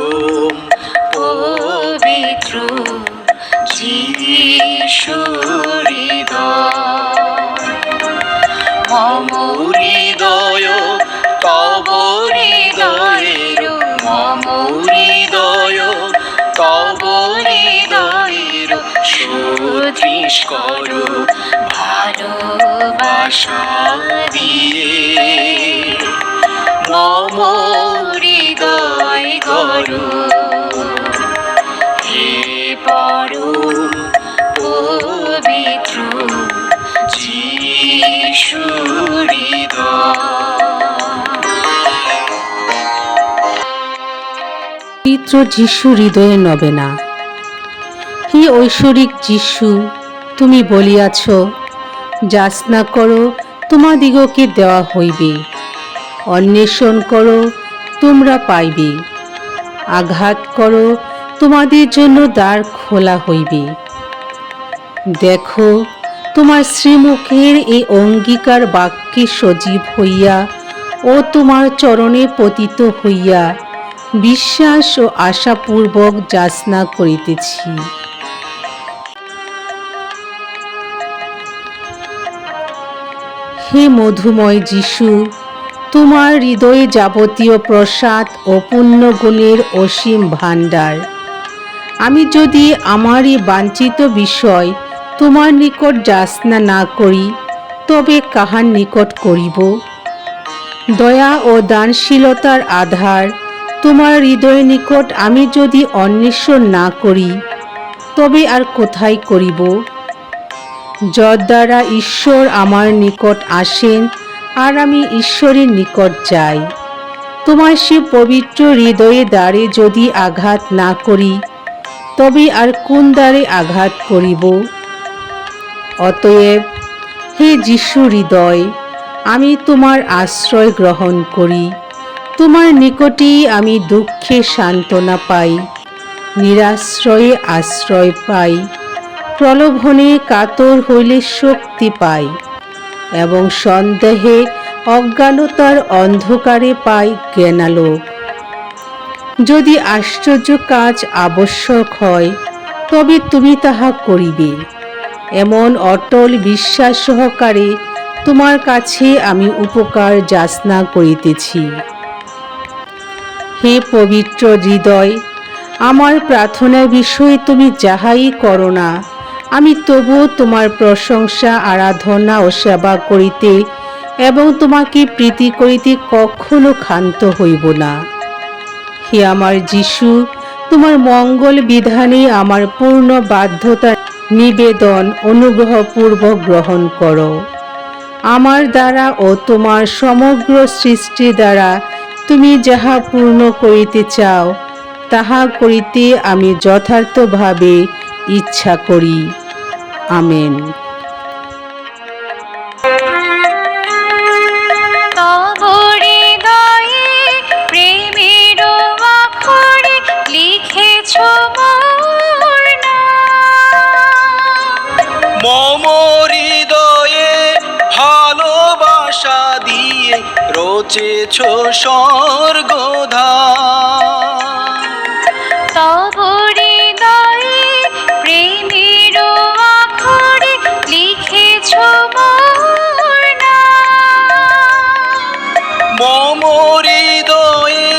পরম পবিত্র যিশু হৃদয়, মম হৃদয় তব হৃদয়ের, মম হৃদয় তব হৃদয়ের সদৃশ করো ভালোবাসা দিয়ে, মম হৃদয় গড়ো হে পরম পবিত্র যিশু পবিত্র যিশু হৃদয়ে নবেনা। হে ঐশ্বরিক যিশু, তুমি বলিয়াছ, যাচনা করো তোমাদিগকে দেওয়া হইবে, অন্বেষণ করো তোমরা পাইবে, আঘাত করো তোমাদের জন্য দ্বার খোলা হইবে। দেখো, তোমার শ্রীমুখের এই অঙ্গীকার বাক্যে সজীব হইয়া ও তোমার চরণে পতিত হইয়া বিশ্বাস ও আশাপূর্বক যাচনা করিতেছি। হে মধুময় যিশু, তোমার হৃদয়ে যাবতীয় প্রসাদ ও পুণ্যগুণের অসীম ভাণ্ডার। আমি যদি আমার এই বাঞ্ছিত বিষয় তোমার নিকট যাচনা না করি, তবে কাহার নিকট করিব? দয়া ও দানশীলতার আধার তোমার হৃদয়ের নিকট আমি যদি অন্বেষণ না করি, তবে আর কোথায় করিব? যর দ্বারা ঈশ্বর আমার নিকট আসেন আর আমি ঈশ্বরের নিকট যাই, তোমার সে পবিত্র হৃদয়ে দ্বারে যদি আঘাত না করি, তবে আর কোন দ্বারে আঘাত করিব? অতএব হে যিশু হৃদয়, আমি তোমার আশ্রয় গ্রহণ করি। তোমার নিকটেই আমি দুঃখে সান্ত্বনা পাই, নিরাশ্রয়ে আশ্রয় পাই, প্রলোভনে কাতর হইলে শক্তি পাই, এবং সন্দেহে অজ্ঞানতার অন্ধকারে পাই জ্ঞানালোক। যদি আশ্চর্য কাজ আবশ্যক হয়, তবে তুমি তাহা করিবে, এমন অটল বিশ্বাস সহকারে তোমার কাছে আমি উপকার যাচনা করিতেছি। হে পবিত্র হৃদয়, আমার প্রার্থনার বিষয়ে তুমি যাহাই করো না, আমি তবুও তোমার প্রশংসা, আরাধনা ও সেবা করিতে এবং তোমাকে প্রীতি করিতে কখনো ক্ষান্ত হইব না। হে আমার যিশু, তোমার মঙ্গল বিধানে আমার পূর্ণ বাধ্যতা নিবেদন অনুগ্রহপূর্বক গ্রহণ করো। আমার দ্বারা ও তোমার সমগ্র সৃষ্টি দ্বারা তুমি যাহা পূর্ণ করিতে চাও, তাহা করিতে আমি যথার্থভাবে ইচ্ছা করি। আমেন। মম হৃদয়ে ভালোবাসা দিয়ে রচেছ স্বর্গধাম, তব হৃদয়ে প্রেমের অক্ষরে লিখেছ মোর নাম। মম হৃদয়ে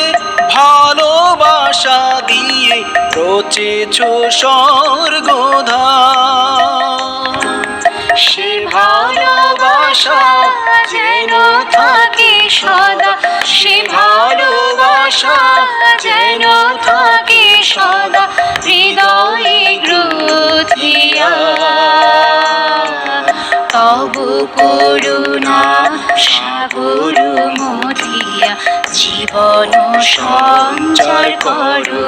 ভালোবাসা দিয়ে রচেছ স্বর্গধাম, সে ভালোবাসা যেন থাকে সদা, সে ভালোবাসা যেন থাকে সদা হৃদয়ে গ্রথিয়া, তব করুণা সাগর মথিয়া জীবন সঞ্চার করো।